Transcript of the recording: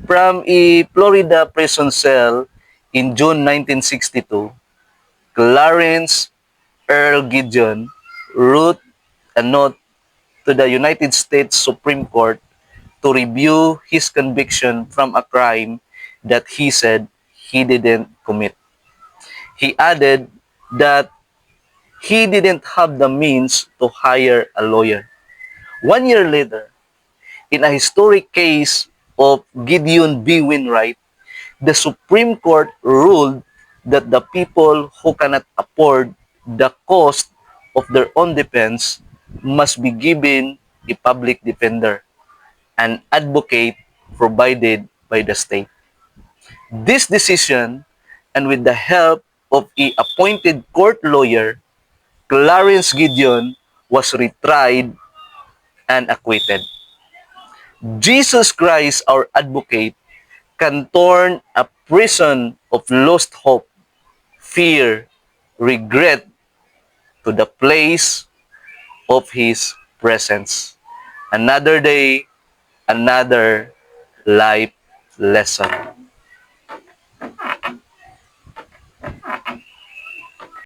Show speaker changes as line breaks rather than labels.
From a Florida prison cell in June 1962, Clarence Earl Gideon wrote a note to the United States Supreme Court to review his conviction from a crime that he said he didn't commit. He added that he didn't have the means to hire a lawyer. 1 year later, in a historic case of Gideon B. Wainwright, the Supreme Court ruled that the people who cannot afford the cost of their own defense must be given a public defender, an advocate provided by the state. This decision, and with the help of a appointed court lawyer, Clarence Gideon was retried and acquitted. Jesus Christ, our advocate, can turn a prison of lost hope, fear, regret to the place of His presence. Another day, another life lesson.